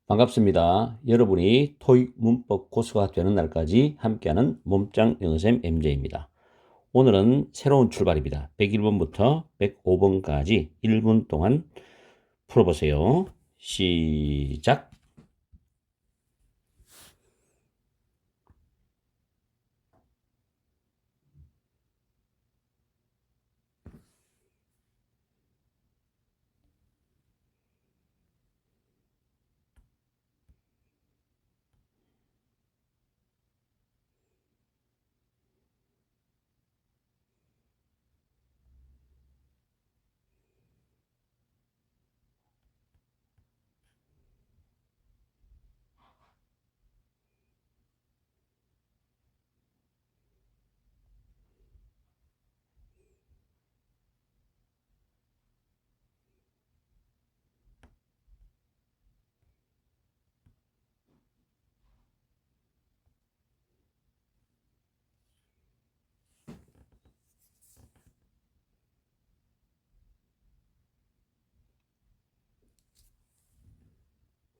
반갑습니다. 여러분이 토익 문법 고수가 되는 날까지 함께하는 몸짱 영어쌤 MJ입니다. 오늘은 새로운 출발입니다. 101번부터 105번까지 1분 동안 풀어보세요. 시작!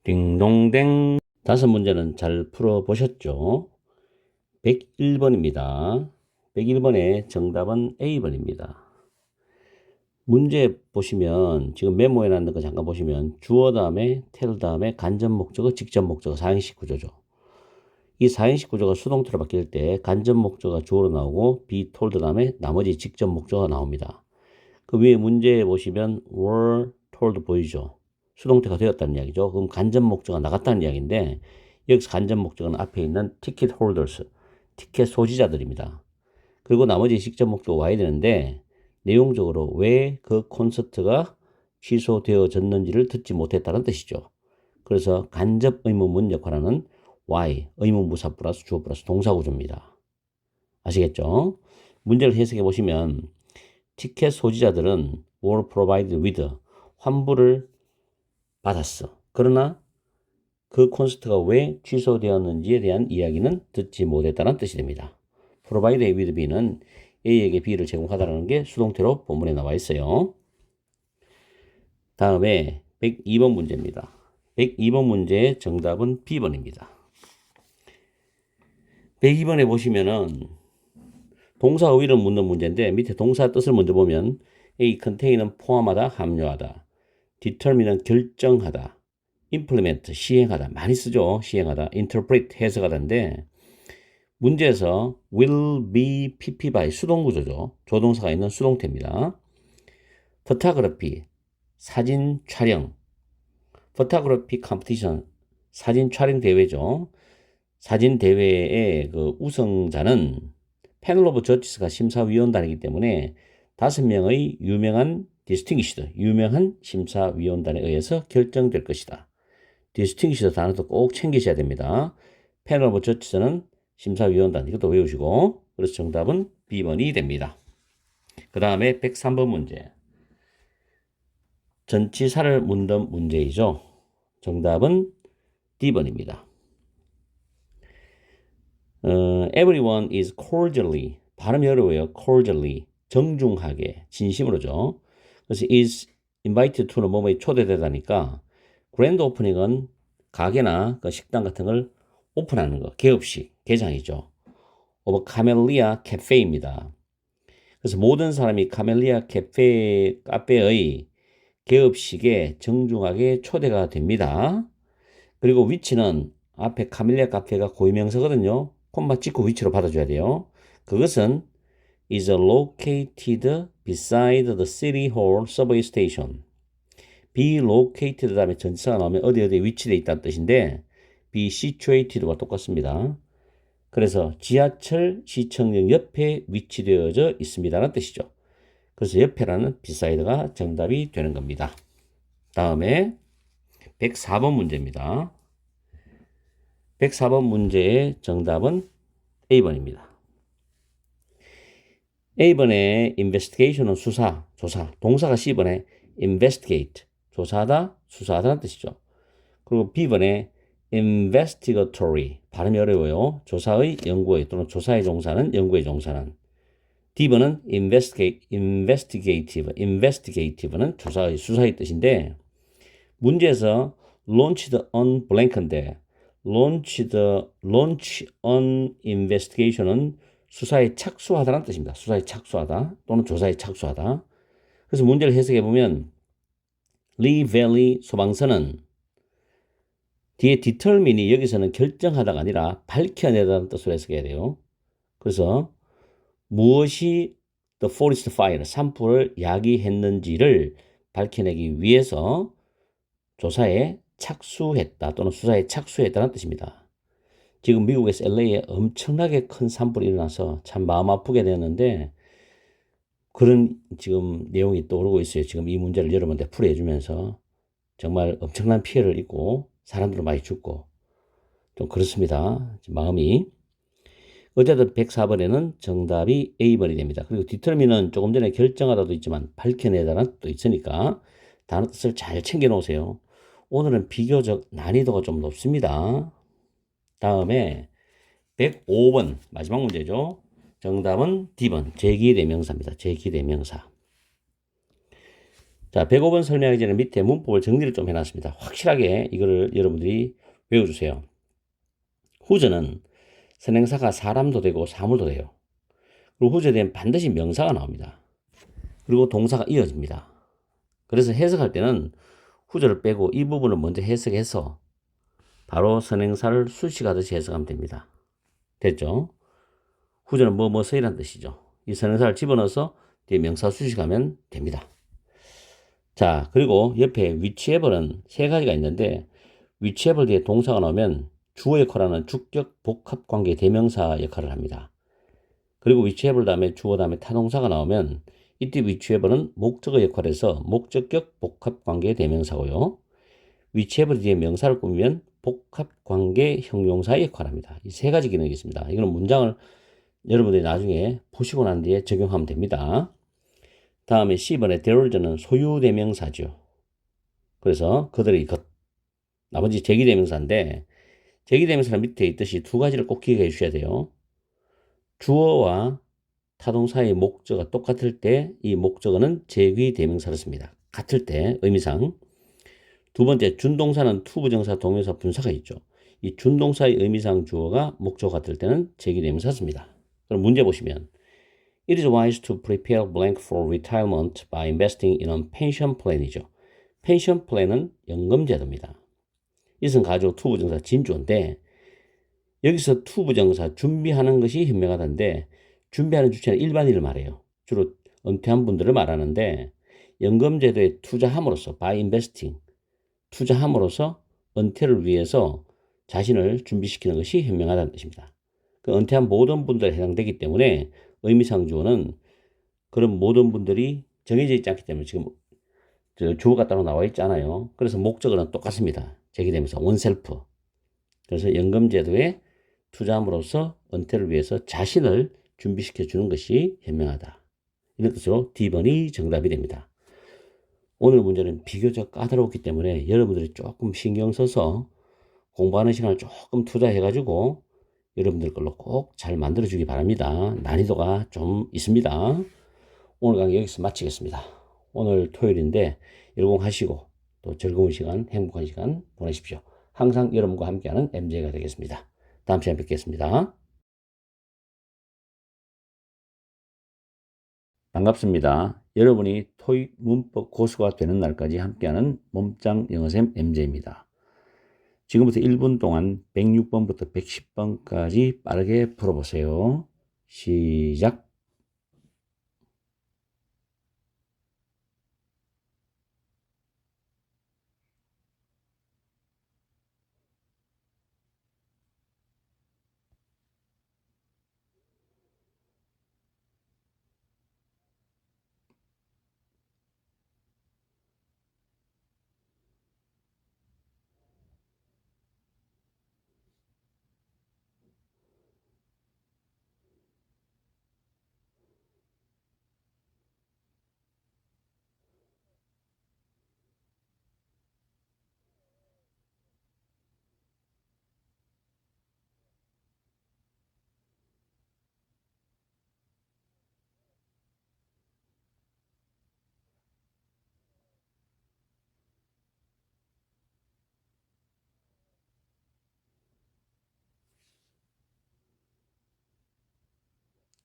딩동댕. 다섯 문제는 잘 풀어보셨죠? 101번입니다. 101번의 정답은 A번입니다. 문제 보시면 지금 메모해 놨는 거 잠깐 보시면 주어 다음에 tell 다음에 간접 목적어, 직접 목적어, 사행식 구조죠. 이 사행식 구조가 수동태로 바뀔 때 간접 목적어가 주어로 나오고 be told 다음에 나머지 직접 목적어가 나옵니다. 그 위에 문제에 보시면 were told 보이죠? 수동태가 되었다는 이야기죠. 그럼 간접 목적어가 나갔다는 이야기인데 여기서 간접 목적어는 앞에 있는 ticket holders, 티켓 소지자들입니다. 그리고 나머지 직접 목적어가 와야 되는데 내용적으로 왜 그 콘서트가 취소되어졌는지를 듣지 못했다는 뜻이죠. 그래서 간접 의문문 역할하는 why, 의문부사 플러스 주어 플러스 동사구조입니다. 아시겠죠? 문제를 해석해 보시면 티켓 소지자들은 were provided with, 환불을 받았어. 그러나 그 콘서트가 왜 취소되었는지에 대한 이야기는 듣지 못했다는 뜻이 됩니다. provide with B는 A에게 B를 제공하다는 게 수동태로 본문에 나와 있어요. 다음에 102번 문제입니다. 102번 문제의 정답은 B번입니다. 102번에 보시면은 동사 어휘를 묻는 문제인데 밑에 동사 뜻을 먼저 보면 A, contai는 포함하다, 함유하다, determine은 결정하다, implement, 시행하다, 많이 쓰죠. 시행하다, interpret, 해석하다인데 문제에서 will be pp by 수동구조죠. 조동사가 있는 수동태입니다. photography, 사진 촬영, photography competition, 사진 촬영 대회죠. 사진 대회의 그 우승자는 패널 오브 저지스가 심사위원단이기 때문에 5명의 유명한 distinguished, 유명한 심사위원단에 의해서 결정될 것이다. distinguished 단어도 꼭 챙기셔야 됩니다. 패널 오브 저지스는 심사위원단, 이것도 외우시고, 그래서 정답은 B번이 됩니다. 그 다음에 103번 문제. 전치사를 묻는 문제이죠. 정답은 D번입니다. Everyone is cordially, 발음이 어려워요. cordially, 정중하게, 진심으로죠. 그래서 is invited to는 뭐뭐에 초대되다니까 grand opening은 가게나 그 식당 같은 걸 오픈하는 거, 개업식, 개장이죠. of Camellia Cafe입니다. 그래서 모든 사람이 카멜리아 카페의 개업식에 정중하게 초대가 됩니다. 그리고 위치는 앞에 카멜리아 카페가 고유명사거든요. 콤마 찍고 위치로 받아줘야 돼요. 그것은 is located beside the city hall subway station. be located 다음에 전치사가 나오면 어디에 위치되어 있다는 뜻인데 be situated와 똑같습니다. 그래서 지하철 시청역 옆에 위치되어져 있습니다라는 뜻이죠. 그래서 옆에라는 비사이드가 정답이 되는 겁니다. 다음에 104번 문제입니다. 104번 문제의 정답은 A번입니다. A번의 investigation은 수사, 조사, 동사가 C번에 investigate, 조사하다, 수사하다는 뜻이죠. 그리고 B번에 investigatory, 발음이 어려워요. 조사의, 연구의 또는 조사의 종사는, 연구의 종사는. D번은 investigative는 조사의, 수사의 뜻인데 문제에서 launched on blank인데 launch on investigation은 수사에 착수하다라는 뜻입니다. 수사에 착수하다 또는 조사에 착수하다. 그래서 문제를 해석해 보면 리 밸리 소방서는 뒤에 determine이 여기서는 결정하다가 아니라 밝혀내다는 뜻으로 해석해야 돼요. 그래서 무엇이 the forest fire, 산불을 야기했는지를 밝혀내기 위해서 조사에 착수했다 또는 수사에 착수했다는 뜻입니다. 지금 미국에서 LA에 엄청나게 큰 산불이 일어나서 참 마음 아프게 되었는데 그런 지금 내용이 떠오르고 있어요. 지금 이 문제를 여러분한테 풀이해 주면서 정말 엄청난 피해를 입고 사람들도 많이 죽고 좀 그렇습니다. 마음이. 어쨌든 104번에는 정답이 A번이 됩니다. 그리고 determine은 조금 전에 결정하다도 있지만 밝혀내다는 뜻도 있으니까 단어 뜻을 잘 챙겨 놓으세요. 오늘은 비교적 난이도가 좀 높습니다. 다음에 105번 마지막 문제죠. 정답은 D번 제기대명사입니다. 제기대명사. 자, 105번 설명하기 전에 밑에 문법을 정리를 좀 해놨습니다. 확실하게 이거를 여러분들이 외워주세요. 후저는 선행사가 사람도 되고 사물도 돼요. 그리고 후저에 되면 반드시 명사가 나옵니다. 그리고 동사가 이어집니다. 그래서 해석할 때는 후저를 빼고 이 부분을 먼저 해석해서 바로 선행사를 수식하듯이 해석하면 됩니다. 됐죠? 후저는 뭐뭐서이란 뜻이죠. 이 선행사를 집어넣어서 뒤에 명사 수식하면 됩니다. 자, 그리고 옆에 whichever는 세 가지가 있는데 whichever 뒤에 동사가 나오면 주어 역할하는 주격 복합 관계 대명사 역할을 합니다. 그리고 whichever 다음에 주어 다음에 타동사가 나오면 이때 whichever는 목적어 역할에서 목적격 복합 관계 대명사고요. whichever 뒤에 명사를 꾸미면 복합 관계 형용사의 역할을 합니다. 이 세 가지 기능이 있습니다. 이거는 문장을 여러분들이 나중에 보시고 난 뒤에 적용하면 됩니다. 다음에 C번에 there는 소유대명사죠. 그래서 그들의 것. 나머지 제기대명사인데 제기대명사는 밑에 있듯이 두 가지를 꼭 기억해 주셔야 돼요. 주어와 타동사의 목적어가 똑같을 때 이 목적어는 제기대명사를 씁니다. 같을 때 의미상. 두 번째 준동사는 투부정사, 동명사, 분사가 있죠. 이 준동사의 의미상 주어가 목적어 같을 때는 제기대명사 씁니다. 그럼 문제 보시면 It is wise to prepare blank for retirement by investing in a pension plan이죠. 펜션 플랜은 연금제도입니다. 이것은 가족 투부정사 진주어인데 여기서 투부정사 준비하는 것이 현명하다는데 준비하는 주체는 일반인을 말해요. 주로 은퇴한 분들을 말하는데 연금제도에 투자함으로써 by investing 투자함으로써 은퇴를 위해서 자신을 준비시키는 것이 현명하다는 뜻입니다. 그 은퇴한 모든 분들에 해당되기 때문에 의미상 주어는 그런 모든 분들이 정해져 있지 않기 때문에 지금 주어가 따로 나와 있잖아요. 그래서 목적어는 똑같습니다. 제기되면서 원셀프. 그래서 연금제도에 투자함으로써 은퇴를 위해서 자신을 준비시켜 주는 것이 현명하다. 이런 뜻으로 D번이 정답이 됩니다. 오늘 문제는 비교적 까다롭기 때문에 여러분들이 조금 신경 써서 공부하는 시간을 조금 투자해가지고 여러분들 걸로 꼭 잘 만들어주기 바랍니다. 난이도가 좀 있습니다. 오늘 강의 여기서 마치겠습니다. 오늘 토요일인데 열공하시고 또 즐거운 시간, 행복한 시간 보내십시오. 항상 여러분과 함께하는 MJ가 되겠습니다. 다음 시간에 뵙겠습니다. 반갑습니다. 여러분이 토익 문법 고수가 되는 날까지 함께하는 몸짱 영어쌤 MJ입니다. 지금부터 1분 동안 106번부터 110번까지 빠르게 풀어보세요. 시작.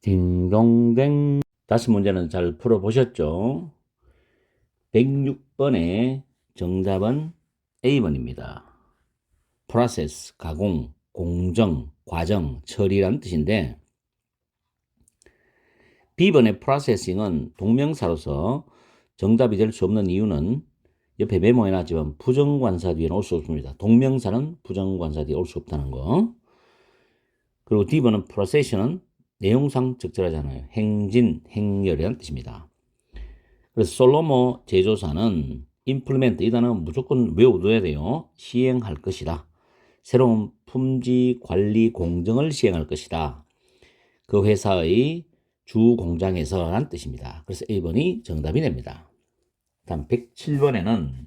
딩동댕. 다섯 문제는 잘 풀어보셨죠? 106번의 정답은 A번입니다. process, 가공, 공정, 과정, 처리란 뜻인데 B번의 processing은 동명사로서 정답이 될 수 없는 이유는 옆에 메모해 놨지만 부정관사 뒤에는 올 수 없습니다. 동명사는 부정관사 뒤에 올 수 없다는 거. 그리고 D번은 procession은 내용상 적절하잖아요. 행진, 행렬이라는 뜻입니다. 그래서 솔로모 제조사는 implement 이 단어는 무조건 외워둬야 돼요. 시행할 것이다. 새로운 품질 관리 공정을 시행할 것이다. 그 회사의 주 공장에서 라는 뜻입니다. 그래서 1번이 정답이 됩니다. 다음 107번에는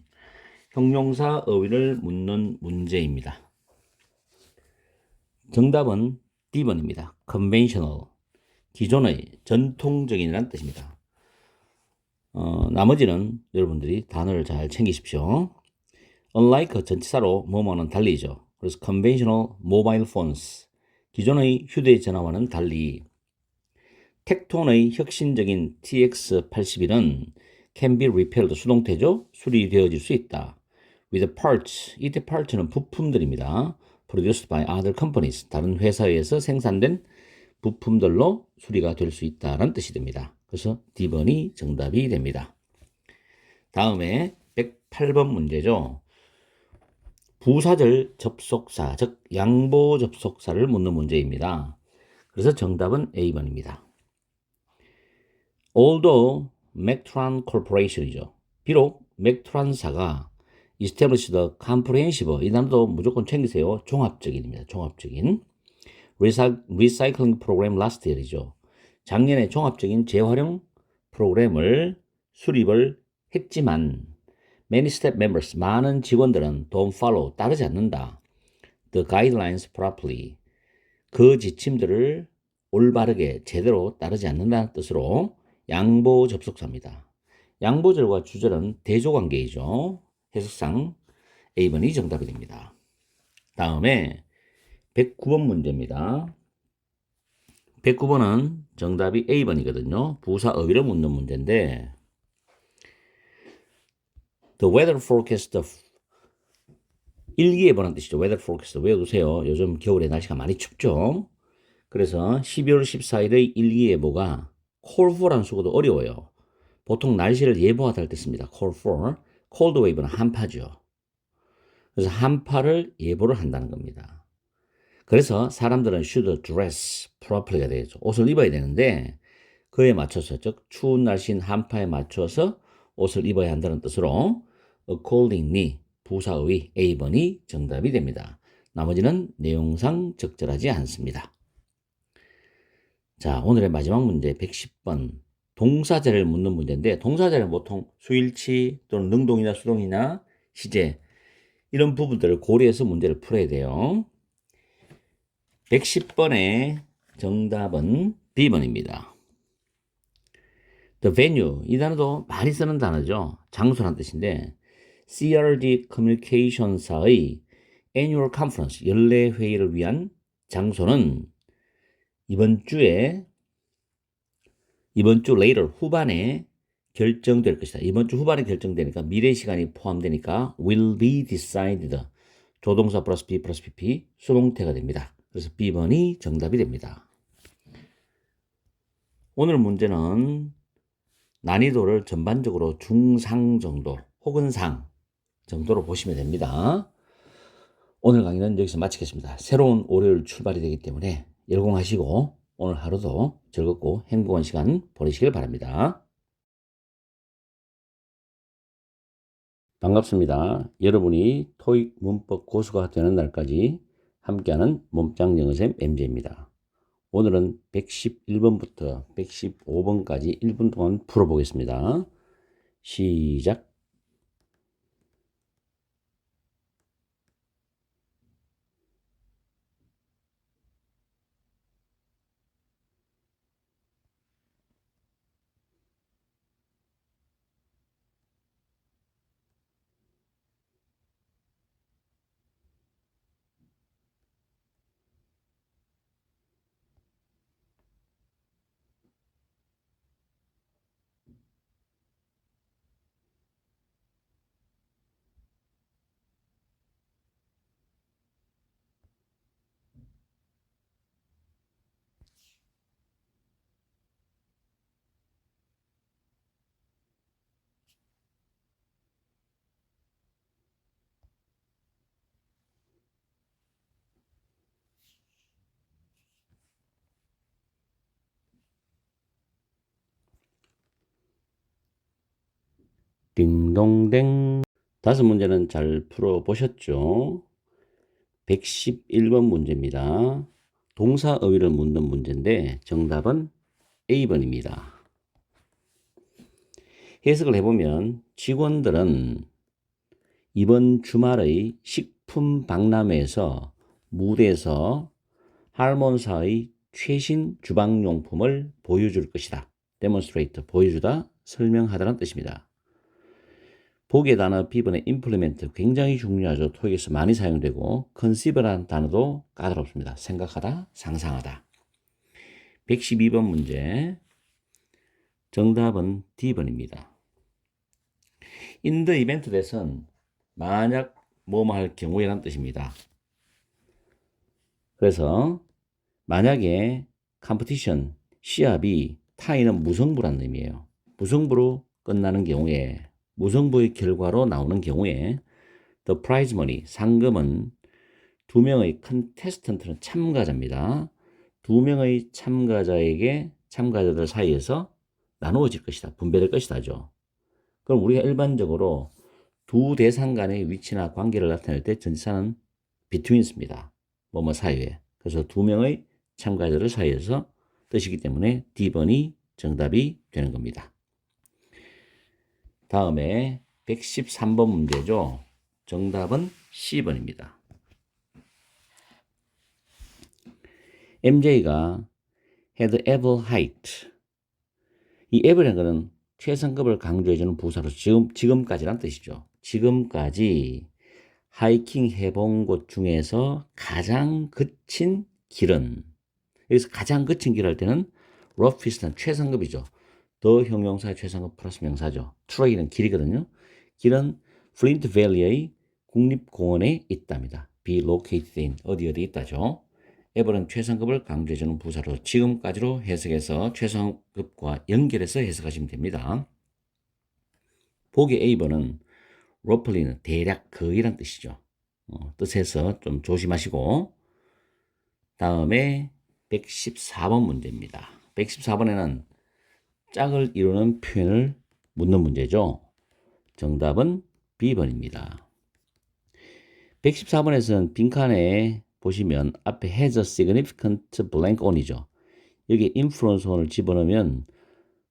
형용사 어휘를 묻는 문제입니다. 정답은 D번입니다. conventional, 기존의, 전통적인이라는 뜻입니다. 나머지는 여러분들이 단어를 잘 챙기십시오. unlike 전치사로 뭐뭐는 달리죠. 그래서 conventional mobile phones, 기존의 휴대전화와는 달리 텍톤의 혁신적인 TX81은 can be repaired, 수동태죠. 수리되어질 수 있다. with parts, 이때 part는 부품들입니다. produced by other companies, 다른 회사에서 생산된 부품들로 수리가 될 수 있다는 뜻이 됩니다. 그래서 D번이 정답이 됩니다. 다음에 108번 문제죠. 부사절 접속사, 즉 양보 접속사를 묻는 문제입니다. 그래서 정답은 A번입니다. Although 맥트란 Corporation이죠. 비록 맥트란사가 established the comprehensive, 이 단어도 무조건 챙기세요. 종합적인입니다. 종합적인 recycling program last year이죠. 작년에 종합적인 재활용 프로그램을 수립을 했지만 many staff members, 많은 직원들은 don't follow, 따르지 않는다. the guidelines properly, 그 지침들을 올바르게 제대로 따르지 않는다는 뜻으로 양보 접속사입니다. 양보절과 주절은 대조관계이죠. 해석상 A번이 정답이 됩니다. 다음에 109번 문제입니다. 109번은 정답이 A번이거든요. 부사 어휘를 묻는 문제인데 The weather forecast, 일기예보라는 뜻이죠. weather forecast 외워두세요. 요즘 겨울에 날씨가 많이 춥죠. 그래서 12월 14일의 일기예보가 call for라는 수고도 어려워요. 보통 날씨를 예보하다 할 때 씁니다. call for. cold wave는 한파죠. 그래서 한파를 예보를 한다는 겁니다. 그래서 사람들은 should dress properly가 되겠죠. 옷을 입어야 되는데 그에 맞춰서, 즉 추운 날씨인 한파에 맞춰서 옷을 입어야 한다는 뜻으로 accordingly, 부사의 A번이 정답이 됩니다. 나머지는 내용상 적절하지 않습니다. 자, 오늘의 마지막 문제 110번. 동사절을 묻는 문제인데 동사절은 보통 수일치 또는 능동이나 수동이나 시제 이런 부분들을 고려해서 문제를 풀어야 돼요. 110번의 정답은 B번입니다. The venue, 이 단어도 많이 쓰는 단어죠. 장소란 뜻인데 CRD 커뮤니케이션사의 Annual Conference, 연례회의를 위한 장소는 이번 주 later, 후반에 결정될 것이다. 이번 주 후반에 결정되니까 미래 시간이 포함되니까 will be decided, 조동사 플러스 be 플러스 pp, 수동태가 됩니다. 그래서 B번이 정답이 됩니다. 오늘 문제는 난이도를 전반적으로 중상 정도 혹은 상 정도로 보시면 됩니다. 오늘 강의는 여기서 마치겠습니다. 새로운 월요일 출발이 되기 때문에 열공하시고 오늘 하루도 즐겁고 행복한 시간 보내시길 바랍니다. 반갑습니다. 여러분이 토익 문법 고수가 되는 날까지 함께하는 몸짱 영어쌤 MJ입니다. 오늘은 111번부터 115번까지 1분 동안 풀어보겠습니다. 시작. 딩동댕. 다섯 문제는 잘 풀어보셨죠? 111번 문제입니다. 동사 어휘를 묻는 문제인데 정답은 A번입니다. 해석을 해보면 직원들은 이번 주말의 식품 박람회에서 무대에서 할몬사의 최신 주방용품을 보여줄 것이다. demonstrate, 보여주다, 설명하다는 뜻입니다. 보기의 단어 B번의 implement 굉장히 중요하죠. 토익에서 많이 사용되고 conceive라는 단어도 까다롭습니다. 생각하다, 상상하다. 112번 문제 정답은 D번입니다. In the event that은 만약 뭐뭐 할 경우에란 뜻입니다. 그래서 만약에 competition, 시합이 타이는 무승부라는 의미예요. 무승부로 끝나는 경우에 무승부의 결과로 나오는 경우에 the prize money, 상금은 두 명의 컨테스턴트는 참가자입니다. 두 명의 참가자들 사이에서 나누어질 것이다. 분배될 것이다죠. 그럼 우리가 일반적으로 두 대상 간의 위치나 관계를 나타낼 때 전치사는 betweens입니다. 뭐뭐 사이에. 그래서 두 명의 참가자들 사이에서 뜻이기 때문에 D번이 정답이 되는 겁니다. 다음에 113번 문제죠. 정답은 C번입니다. MJ가 had ever hiked. 이 ever이라는 것은 최상급을 강조해주는 부사로 지금까지란 뜻이죠. 지금까지 하이킹 해본 곳 중에서 가장 거친 길은, 여기서 가장 거친 길 할 때는 roughest는 최상급이죠. 더 형용사 최상급 플러스 명사죠. 트레일은 길이거든요. 길은 플린트 밸리의 국립공원에 있답니다. be located in, 어디 있다죠. ever는 최상급을 강조해주는 부사로 지금까지로 해석해서 최상급과 연결해서 해석하시면 됩니다. 보기 A번은 roughly는 대략 거의란 뜻이죠. 뜻에서 좀 조심하시고. 다음에 114번 문제입니다. 114번에는 짝을 이루는 표현을 묻는 문제죠. 정답은 B번입니다. 114번에서는 빈칸에 보시면 앞에 has a significant blank on이죠. 여기 influence on을 집어넣으면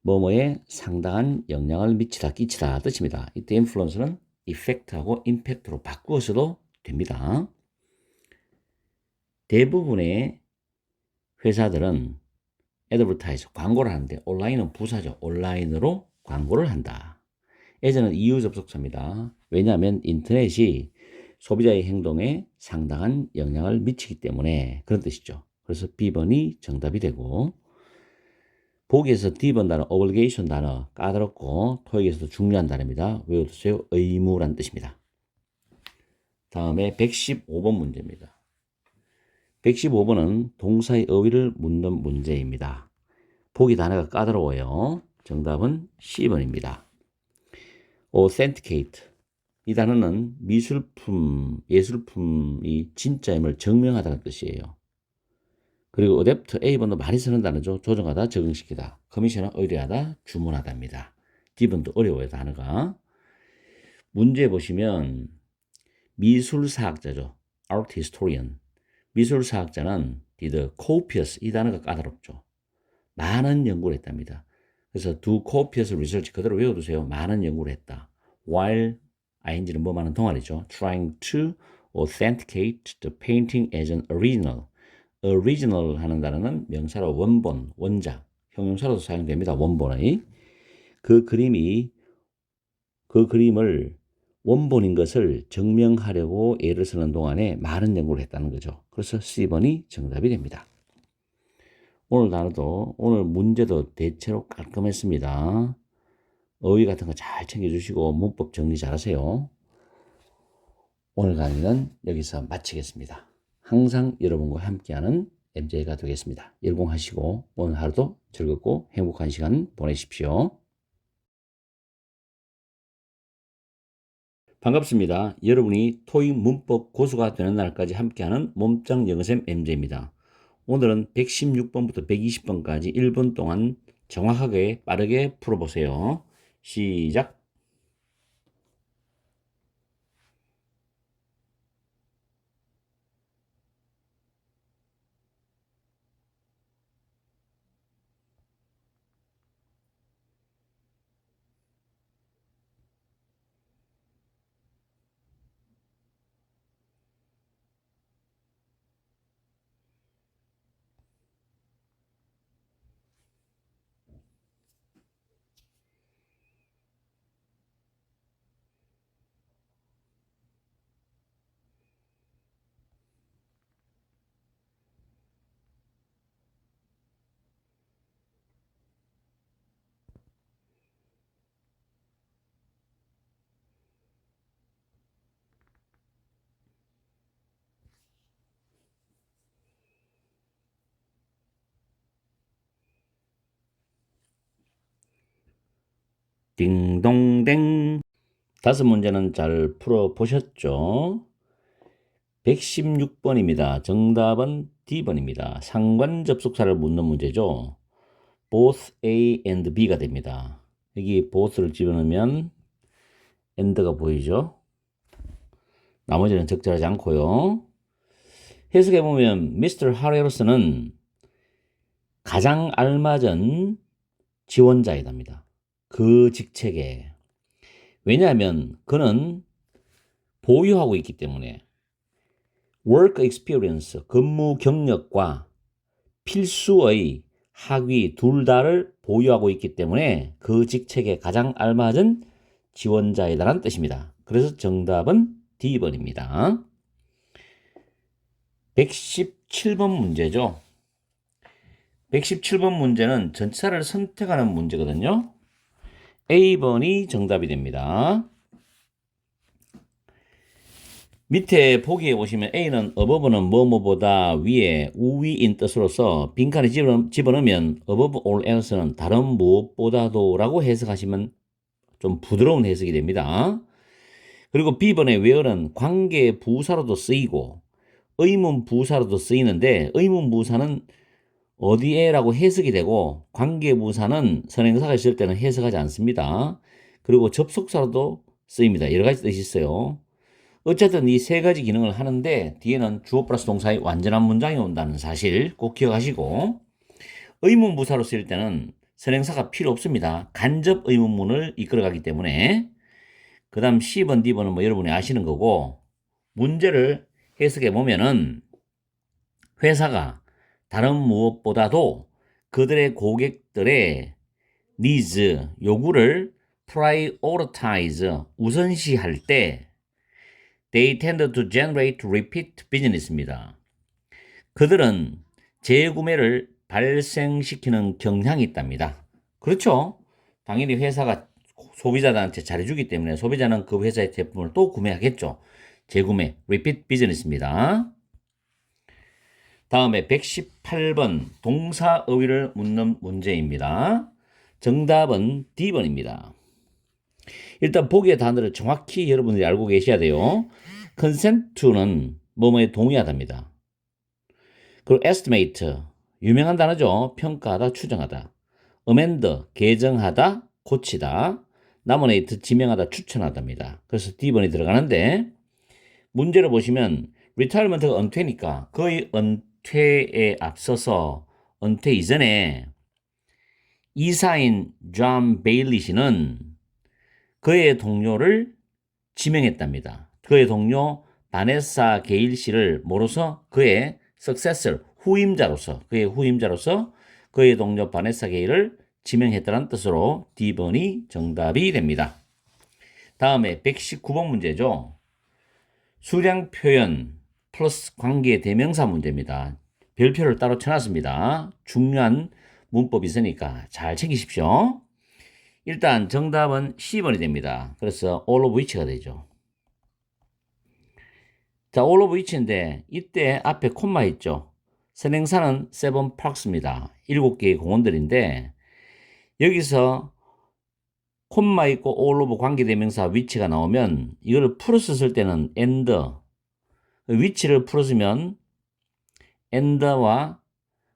뭐뭐에 상당한 영향을 미치다, 끼치다 뜻입니다. 이때 influence는 effect하고 impact로 바꾸어서도 됩니다. 대부분의 회사들은 advertise, 광고를 하는데 온라인은 부사죠. 온라인으로 광고를 한다. as는 이유 접속사입니다. 왜냐하면 인터넷이 소비자의 행동에 상당한 영향을 미치기 때문에 그런 뜻이죠. 그래서 B번이 정답이 되고, 보기에서 D번 단어 obligation 단어 까다롭고 토익에서도 중요한 단어입니다. 외워두세요. 의무란 뜻입니다. 다음에 115번 문제입니다. 115번은 동사의 어휘를 묻는 문제입니다. 보기 단어가 까다로워요. 정답은 C번입니다. authenticate. 이 단어는 미술품, 예술품이 진짜임을 증명하다는 뜻이에요. 그리고 adapt, A번도 많이 쓰는 단어죠. 조정하다, 적응시키다. 커미션은 의뢰하다, 주문하다입니다. D번도 어려워요, 단어가. 문제 보시면 미술사학자죠. art historian. 미술사학자는 did copious, 이 단어가 까다롭죠. 많은 연구를 했답니다. 그래서 do copious research 그대로 외워두세요. 많은 연구를 했다. while ing는 뭐 많은 동안이죠. trying to authenticate the painting as an original. original 하는 단어는 명사로 원본, 원작, 형용사로도 사용됩니다. 원본의. 그 그림을 원본인 것을 증명하려고 애를 쓰는 동안에 많은 연구를 했다는 거죠. 그래서 C번이 정답이 됩니다. 오늘 단어도, 오늘 문제도 대체로 깔끔했습니다. 어휘 같은 거 잘 챙겨주시고 문법 정리 잘 하세요. 오늘 강의는 여기서 마치겠습니다. 항상 여러분과 함께하는 MJ가 되겠습니다. 열공하시고 오늘 하루도 즐겁고 행복한 시간 보내십시오. 반갑습니다. 여러분이 토익 문법 고수가 되는 날까지 함께하는 몸짱 영어쌤 MJ입니다. 오늘은 116번부터 120번까지 1분 동안 정확하게 빠르게 풀어보세요. 시작! 딩동댕. 다섯 문제는 잘 풀어보셨죠? 116번입니다. 정답은 D번입니다. 상관 접속사를 묻는 문제죠. both A and B가 됩니다. 여기 both를 집어넣으면 and가 보이죠? 나머지는 적절하지 않고요. 해석해보면 Mr. 하레로스는 가장 알맞은 지원자이답니다. 그 직책에. 왜냐하면 그는 보유하고 있기 때문에 work experience, 근무 경력과 필수의 학위 둘 다를 보유하고 있기 때문에 그 직책에 가장 알맞은 지원자이다라는 뜻입니다. 그래서 정답은 D번입니다. 117번 문제죠. 117번 문제는 전치사를 선택하는 문제거든요. A번이 정답이 됩니다. 밑에 보기에 보시면 A는 above는 뭐뭐보다 위에 우위인 뜻으로서 빈칸에 집어넣으면 above all else는 다른 무엇보다도 라고 해석하시면 좀 부드러운 해석이 됩니다. 그리고 B번의 where는 관계 부사로도 쓰이고 의문 부사로도 쓰이는데 의문 부사는 어디에라고 해석이 되고 관계 부사는 선행사가 있을 때는 해석하지 않습니다. 그리고 접속사로도 쓰입니다. 여러 가지 뜻이 있어요. 어쨌든 이 세 가지 기능을 하는데 뒤에는 주어 플러스 동사의 완전한 문장이 온다는 사실 꼭 기억하시고 의문 부사로 쓰일 때는 선행사가 필요 없습니다. 간접 의문문을 이끌어가기 때문에 그 다음 C번, D번은 뭐 여러분이 아시는 거고 문제를 해석해 보면은 회사가 다른 무엇보다도 그들의 고객들의 needs, 요구를 prioritize, 우선시할 때 they tend to generate repeat business입니다. 그들은 재구매를 발생시키는 경향이 있답니다. 그렇죠? 당연히 회사가 소비자들한테 잘해주기 때문에 소비자는 그 회사의 제품을 또 구매하겠죠. 재구매, repeat business입니다. 다음에 118번 동사의의를 묻는 문제입니다. 정답은 D번입니다. 일단 보기의 단어를 정확히 여러분들이 알고 계셔야 돼요. consent는 뭐뭐에 동의하답니다. 그리고 estimate, 유명한 단어죠. 평가하다, 추정하다. amend, 개정하다, 고치다. nominate, 지명하다, 추천하답니다. 그래서 D번이 들어가는데 문제를 보시면 retirement가 은퇴니까 거의 은퇴에 앞서서 은퇴 이전에 이사인 존 베일리 씨는 그의 동료를 지명했답니다. 그의 동료 바네사 게일 씨를 뭐로서 그의 successor, 그의 후임자로서 그의 동료 바네사 게일을 지명했다는 뜻으로 D번이 정답이 됩니다. 다음에 119번 문제죠. 수량 표현 플러스 관계 대명사 문제입니다. 별표를 따로 쳐놨습니다. 중요한 문법이 있으니까 잘 챙기십시오. 일단 정답은 C번이 됩니다. 그래서 all of which가 되죠. 자, all of which인데 이때 앞에 콤마 있죠. 선행사는 seven parks입니다. 7개의 공원들인데 여기서 콤마 있고 all of 관계대명사 which가 나오면 이거를 풀어서 쓸 때는 and, which를 풀어쓰면 and와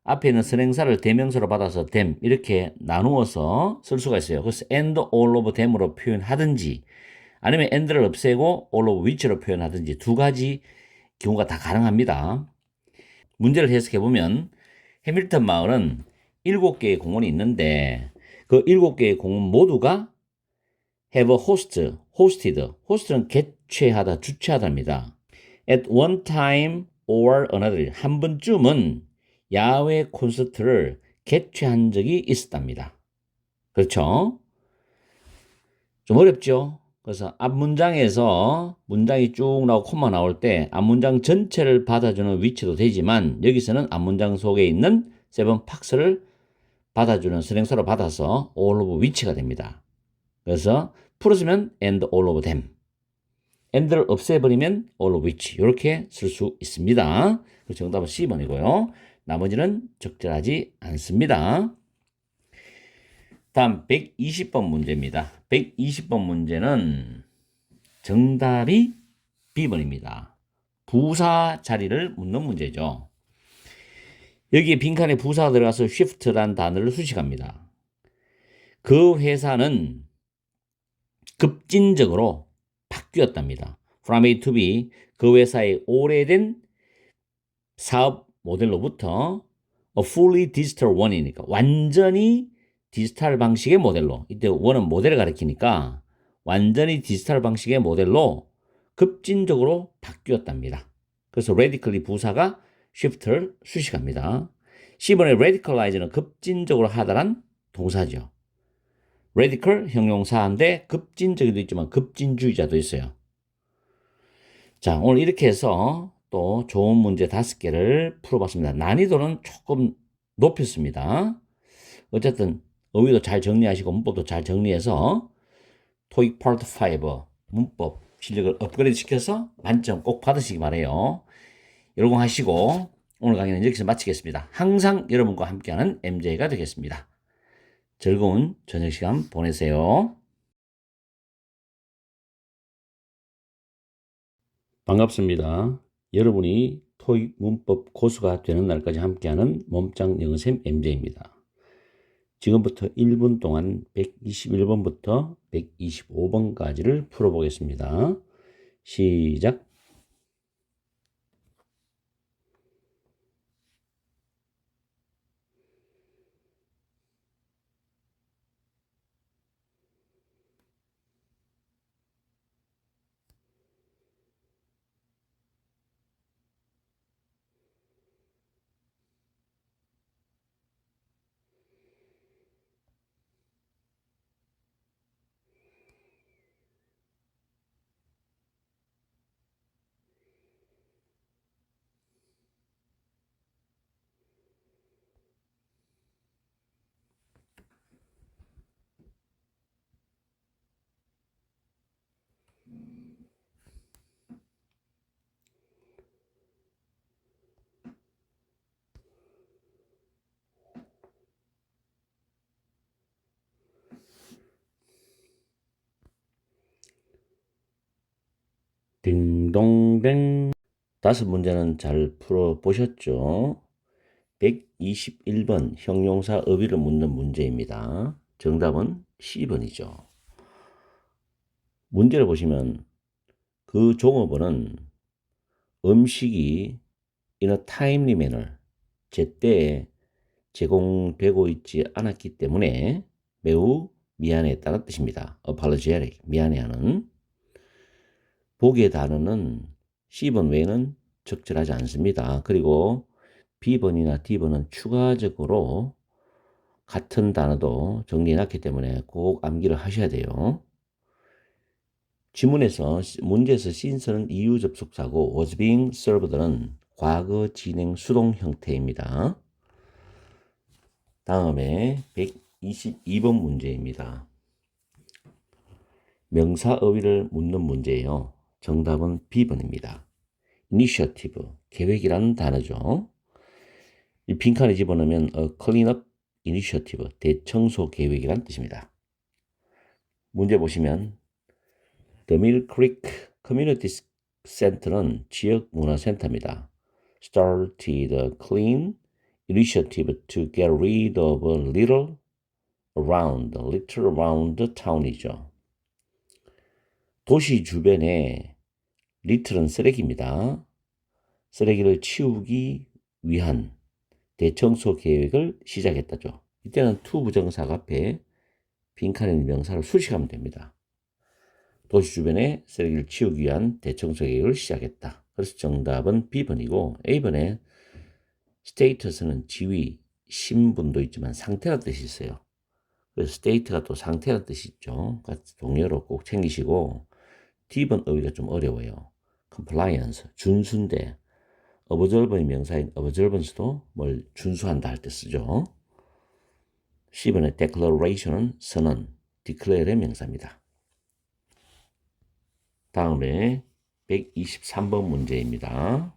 앞에 있는 선행사를 대명사로 받아서 them 이렇게 나누어서 쓸 수가 있어요. 그래서 and all of them으로 표현하든지 아니면 and를 없애고 all of which로 표현하든지 두 가지 경우가 다 가능합니다. 문제를 해석해보면 해밀턴 마을은 7개의 공원이 있는데 그 7개의 공원 모두가 have a host는 개최하다, 주최하다입니다. at one time or another, 한 번쯤은 야외 콘서트를 개최한 적이 있었답니다. 그렇죠? 좀 어렵죠? 그래서 앞 문장에서 문장이 쭉 나오고 콤마 나올 때 앞문장 전체를 받아주는 위치도 되지만 여기서는 앞문장 속에 있는 세븐 팍스를 받아주는 선행사로 받아서 all of which가 됩니다. 그래서 풀어주면 and all of them, and를 없애버리면 all of which 이렇게 쓸 수 있습니다. 정답은 C번이고요. 나머지는 적절하지 않습니다. 다음 120번 문제입니다. 120번 문제는 정답이 B번입니다. 부사 자리를 묻는 문제죠. 여기에 빈칸에 부사가 들어가서 shift라는 단어를 수식합니다. 그 회사는 급진적으로 바뀌었답니다. From A to B, 그 회사의 오래된 사업 모델로부터 a fully digital one이니까 완전히 디지털 방식의 모델로, 이때 one은 모델을 가리키니까 완전히 디지털 방식의 모델로 급진적으로 바뀌었답니다. 그래서 radically 부사가 shift를 수식합니다. 10번의 radicalize는 급진적으로 하다란 동사죠. radical 형용사인데 급진적이도 있지만 급진주의자도 있어요. 자, 오늘 이렇게 해서 또 좋은 문제 5개를 풀어봤습니다. 난이도는 조금 높였습니다. 어쨌든 어휘도 잘 정리하시고 문법도 잘 정리해서 토익 파트 5 문법 실력을 업그레이드 시켜서 만점 꼭 받으시기 바라요. 열공하시고 오늘 강의는 여기서 마치겠습니다. 항상 여러분과 함께하는 MJ가 되겠습니다. 즐거운 저녁 시간 보내세요. 반갑습니다. 여러분이 토익 문법 고수가 되는 날까지 함께하는 몸짱 영어쌤 MJ입니다. 지금부터 1분 동안 121번부터 125번까지를 풀어보겠습니다. 시작. 딩동댕. 5문제는 잘 풀어보셨죠? 121번 형용사 어휘를 묻는 문제입니다. 정답은 C번이죠. 문제를 보시면 그 종업원은 음식이 in a timely manner, 제때에 제공되고 있지 않았기 때문에 매우 미안했다는 뜻입니다. apologetic, 미안해하는. 보기의 단어는 C번 외에는 적절하지 않습니다. 그리고 B번이나 D번은 추가적으로 같은 단어도 정리해놨기 때문에 꼭 암기를 하셔야 돼요. 지문에서 문제에서 since는 이유 접속사고 was being served는 과거 진행 수동 형태입니다. 다음에 122번 문제입니다. 명사 어휘를 묻는 문제예요. 정답은 B번입니다. initiative, 계획이라는 단어죠. 이 빈칸에 집어넣으면 a cleanup initiative, 대청소 계획이라는 뜻입니다. 문제 보시면 The Mill Creek Community Center는 지역 문화센터입니다. Started a clean initiative to get rid of a litter around the town이죠. 도시 주변에 little은 쓰레기입니다. 쓰레기를 치우기 위한 대청소 계획을 시작했다죠. 이때는 to 부정사가 앞에 빈칸에 있는 명사를 수식하면 됩니다. 도시 주변에 쓰레기를 치우기 위한 대청소 계획을 시작했다. 그래서 정답은 B번이고 A번에 status는 지위, 신분도 있지만 상태라는 뜻이 있어요. 그래서 state가 또 상태라는 뜻이 있죠. 동료로 꼭 챙기시고 D번 어휘가 좀 어려워요. compliance, 준수인데 observe의 명사인 observance도 뭘 준수한다 할 때 쓰죠. C번의 declaration은 선언, declare의 명사입니다. 다음에 123번 문제입니다.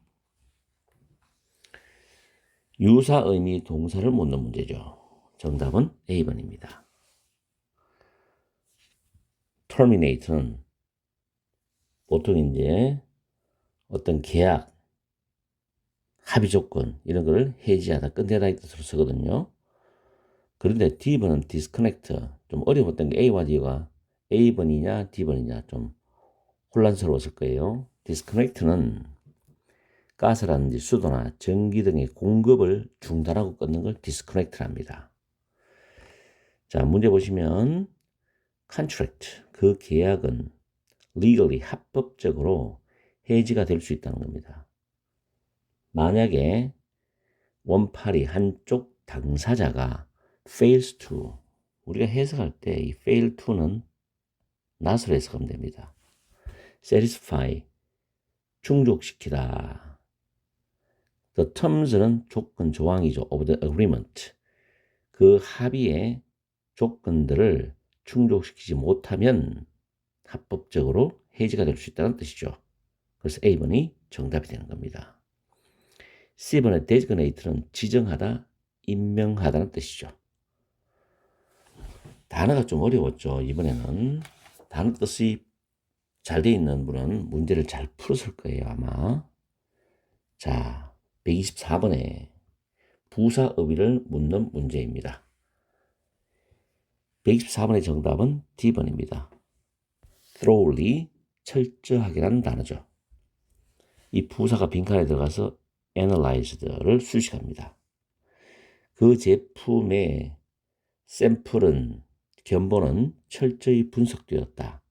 유사 의미 동사를 묻는 문제죠. 정답은 A번입니다. terminate는 보통 이제 어떤 계약, 합의 조건 이런 걸 해지하다, 끝내다 이 뜻으로 쓰거든요. 그런데 D번은 disconnect, 좀 어려웠던 게 A와 D가 A번이냐 D번이냐 좀 혼란스러웠을 거예요. disconnect는 가스라든지 수도나 전기 등의 공급을 중단하고 끊는 걸 disconnect랍니다. 자, 문제 보시면 contract, 그 계약은 legally, 합법적으로 해지가 될 수 있다는 겁니다. 만약에 원파리 한쪽 당사자가 fails to, 우리가 해석할 때 이 fail to는 not을 해석하면 됩니다. satisfy, 충족시키다. the terms는 조건, 조항이죠. of the agreement. 그 합의의 조건들을 충족시키지 못하면 합법적으로 해지가 될 수 있다는 뜻이죠. 그래서 A번이 정답이 되는 겁니다. C번의 designate는 지정하다, 임명하다는 뜻이죠. 단어가 좀 어려웠죠. 이번에는 단어 뜻이 잘 돼 있는 분은 문제를 잘 풀었을 거예요, 아마. 자, 124번에 부사 의의를 묻는 문제입니다. 124번의 정답은 D번입니다. thoroughly, 철저하게라는 단어죠. 이 부사가 빈칸에 들어가서 analyzed를 수식합니다. 그 제품의 샘플은, 견본은 철저히 분석되었다.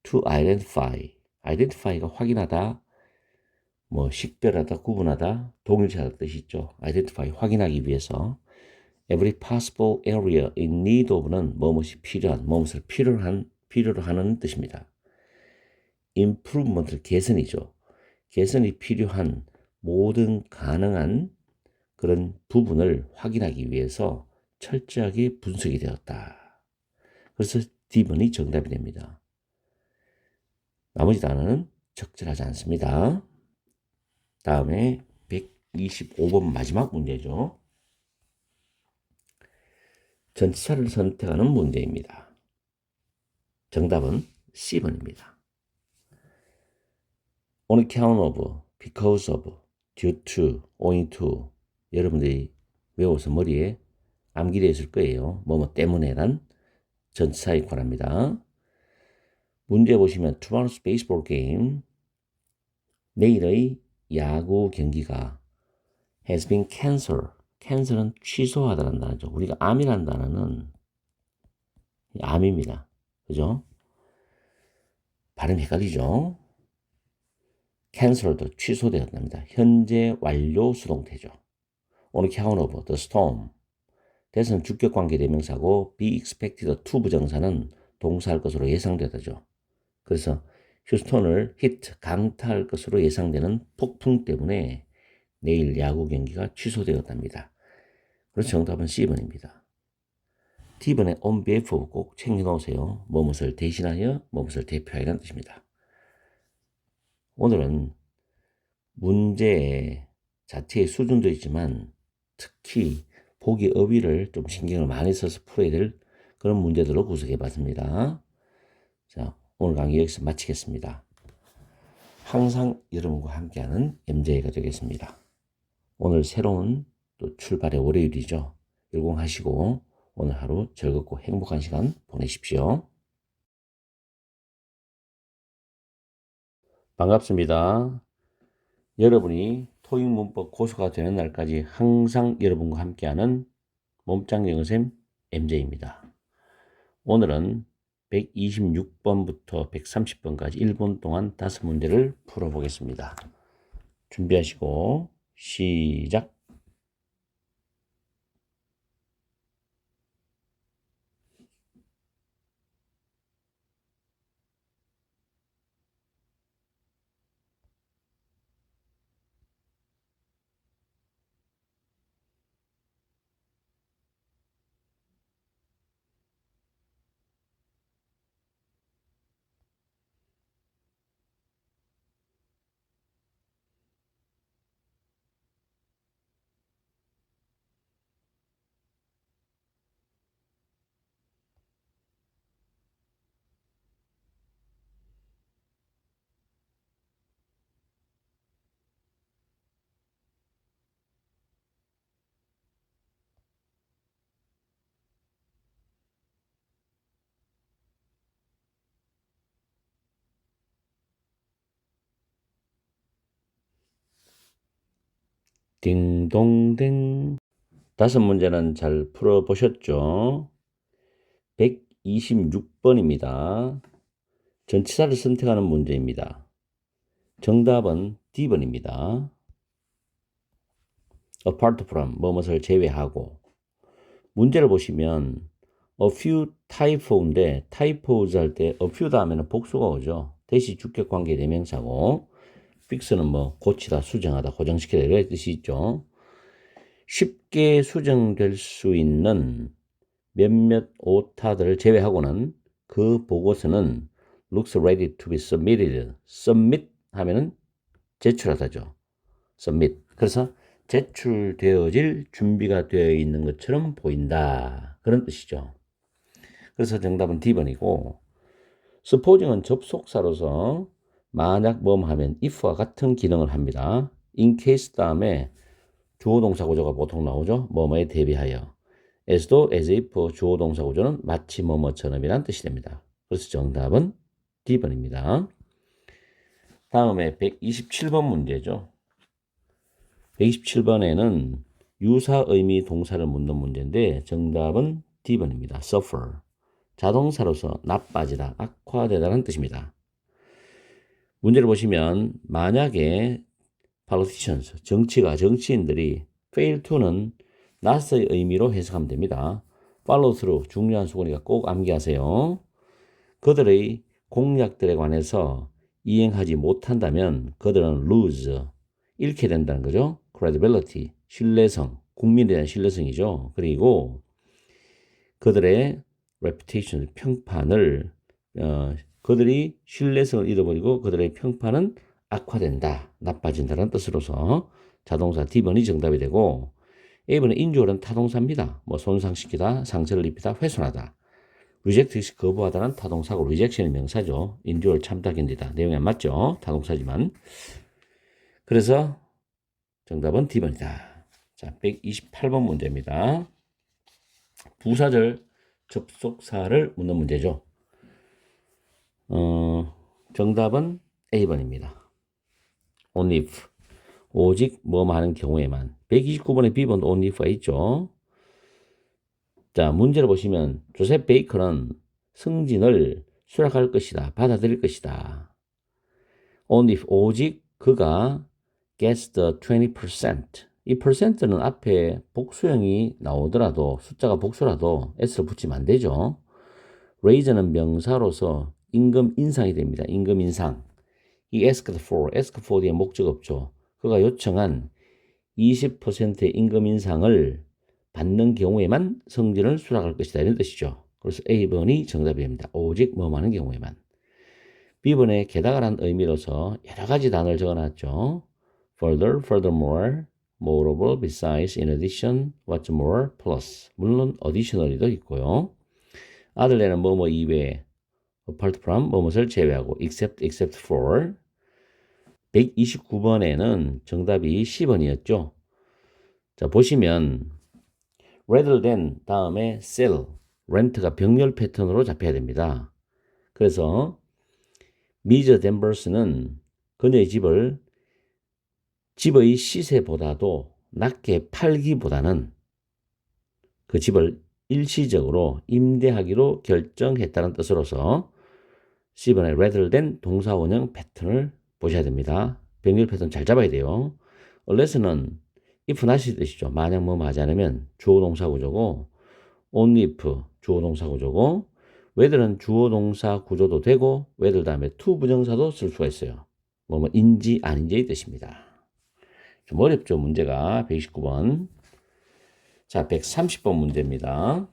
to identify, identify가 확인하다, 뭐 식별하다, 구분하다, 동일시하다 뜻이 있죠. identify, 확인하기 위해서 every possible area in need of는 무엇이 필요한, 무엇을 필요로 하는 뜻입니다. improvement를 개선이죠. 개선이 필요한 모든 가능한 그런 부분을 확인하기 위해서 철저하게 분석이 되었다. 그래서 D번이 정답이 됩니다. 나머지 단어는 적절하지 않습니다. 다음에 125번 마지막 문제죠. 전치사를 선택하는 문제입니다. 정답은 C번입니다. on account of, because of, due to, owing to, 여러분들이 외워서 머리에 암기되어 있을 거예요. 뭐뭐 때문에란 전치사에 관합니다. 문제 보시면 tomorrow's baseball game, 내일의 야구 경기가 has been cancelled. cancel은 취소하다라는 단어죠. 우리가 암이라는 단어는 암입니다. 그죠? 발음이 헷갈리죠? canceled, 취소되었답니다. 현재 완료 수동태죠. on account of the storm. 대선 주격 관계 대명사고 be expected to 부정사는 동사할 것으로 예상되다죠. 그래서 휴스턴을 히트, 강타할 것으로 예상되는 폭풍 때문에 내일 야구 경기가 취소되었답니다. 그래서 정답은 C번입니다. D번에 on behalf of 꼭 챙겨놓으세요. 무엇을 대신하여, 무엇을 대표하여라는 뜻입니다. 오늘은 문제 자체의 수준도 있지만 특히 보기 어휘를 좀 신경을 많이 써서 풀어야 될 그런 문제들로 구성해 봤습니다. 자, 오늘 강의 여기서 마치겠습니다. 항상 여러분과 함께하는 MJ가 되겠습니다. 오늘 새로운 또 출발의 월요일이죠. 열공하시고 오늘 하루 즐겁고 행복한 시간 보내십시오. 반갑습니다. 여러분이 토익 문법 고수가 되는 날까지 항상 여러분과 함께하는 몸짱 영어쌤 MJ입니다. 오늘은 126번부터 130번까지 1분 동안 5문제를 풀어보겠습니다. 준비하시고 시작! 딩동댕. 다섯 문제는 잘 풀어보셨죠? 126번입니다. 전치사를 선택하는 문제입니다. 정답은 D번입니다. apart from, 뭐뭇을 제외하고. 문제를 보시면 a few typo인데 typos 할 때 a few 다음에는 복수가 오죠. 대시 주격 관계 대명사고 fix는 뭐 고치다, 수정하다, 고정시키다 이런 뜻이 있죠. 쉽게 수정될 수 있는 몇몇 오타들을 제외하고는 그 보고서는 looks ready to be submitted. submit 하면은 제출하다죠. submit. 그래서 제출되어질 준비가 되어 있는 것처럼 보인다. 그런 뜻이죠. 그래서 정답은 D번이고, supposing은 접속사로서 만약 뭐뭐 하면 if와 같은 기능을 합니다. in case 다음에 주어 동사 구조가 보통 나오죠. 뭐뭐에 대비하여. as도 as if 주어 동사 구조는 마치 뭐뭐처럼이란 뜻이 됩니다. 그래서 정답은 D번입니다. 다음에 127번 문제죠. 127번에는 유사 의미 동사를 묻는 문제인데 정답은 D번입니다. suffer. 자동사로서 나빠지다, 악화되다는 뜻입니다. 문제를 보시면 만약에 politicians, 정치인들이 fail to는 not의 의미로 해석하면 됩니다. follow through, 중요한 수고니까 꼭 암기하세요. 그들의 공약들에 관해서 이행하지 못한다면 그들은 lose, 잃게 된다는 거죠. credibility, 신뢰성, 국민에 대한 신뢰성이죠. 그리고 그들의 reputation, 평판을 그들이 신뢰성을 잃어버리고 그들의 평판은 악화된다, 나빠진다는 뜻으로서 자동사 D번이 정답이 되고 A번은 injure는 타동사입니다. 뭐 손상시키다, 상처를 입히다, 훼손하다. reject, 거부하다는 타동사고 rejection이 명사죠. injure, 참다, 견디다. 내용이 안 맞죠? 타동사지만. 그래서 정답은 D번이다. 자, 128번 문제입니다. 부사절 접속사를 묻는 문제죠. 정답은 A번입니다. only if, 오직 뭐뭐 하는 경우에만. 129번에 B번 only if가 있죠. 자, 문제를 보시면 조셉 베이커는 승진을 수락할 것이다, 받아들일 것이다. only if, 오직 그가 gets the 20%. 이 percent는 앞에 복수형이 나오더라도 숫자가 복수라도 s를 붙이면 안 되죠. raise는 명사로서 임금 인상이 됩니다. 임금 인상. 이 asked for 뒤에 목적 없죠. 그가 요청한 20%의 임금 인상을 받는 경우에만 승진을 수락할 것이다. 이런 뜻이죠. 그래서 A번이 정답이 됩니다. 오직 뭐뭐 하는 경우에만. B번에 게다가란 의미로서 여러 가지 단어를 적어놨죠. further, furthermore, moreover, besides, in addition, what's more, plus. 물론 additionally도 있고요. other는 뭐뭐 이외에, apart from, 뭐뭐를 제외하고, except for. 129번에는 정답이 10번이었죠. 자, 보시면 rather than 다음에 sell, rent가 병렬 패턴으로 잡혀야 됩니다. 그래서 미저 댄버스는 그녀의 집의 시세보다도 낮게 팔기보다는 그 집을 일시적으로 임대하기로 결정했다는 뜻으로서 10번의 rather than 동사 원형 패턴을 보셔야 됩니다. 병렬 패턴 잘 잡아야 돼요. unless는 if not이 뜻이죠. 만약 뭐 하지 않으면 주어 동사 구조고 only if 주어 동사 구조고 whether는 주어 동사 구조도 되고 whether 다음에 to 부정사도 쓸 수가 있어요. 인지 아닌지의 뜻입니다. 좀 어렵죠, 문제가. 129번. 자, 130번 문제입니다.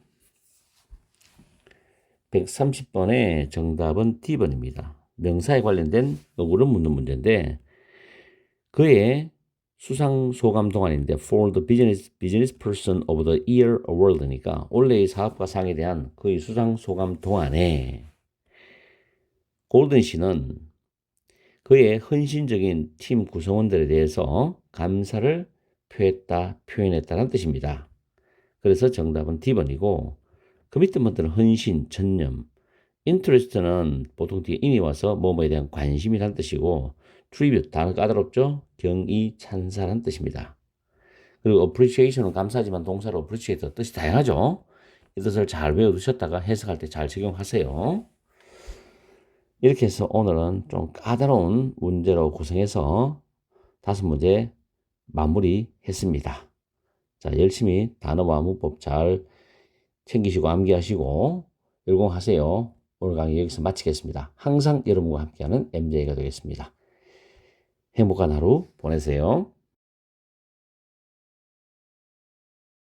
130번의 정답은 D번입니다. 명사에 관련된 어구를 묻는 문제인데 그의 수상 소감 동안인데 for the business person of the year award니까 올해의 사업가 상에 대한 그의 수상 소감 동안에 골든 씨는 그의 헌신적인 팀 구성원들에 대해서 감사를 표현했다는 뜻입니다. 그래서 정답은 D번이고 그 밑에 분들은 헌신, 전념, interest는 보통 뒤에 인이 와서 뭐뭐에 대한 관심이란 뜻이고 tribute, 단어 까다롭죠? 경의, 찬사란 뜻입니다. 그리고 appreciation은 감사하지만 동사로 appreciate 뜻이 다양하죠. 이 뜻을 잘 외워두셨다가 해석할 때 잘 적용하세요. 이렇게 해서 오늘은 좀 까다로운 문제로 구성해서 5문제 마무리했습니다. 자, 열심히 단어와 문법 잘 챙기시고 암기하시고 열공하세요. 오늘 강의 여기서 마치겠습니다. 항상 여러분과 함께하는 MJ가 되겠습니다. 행복한 하루 보내세요.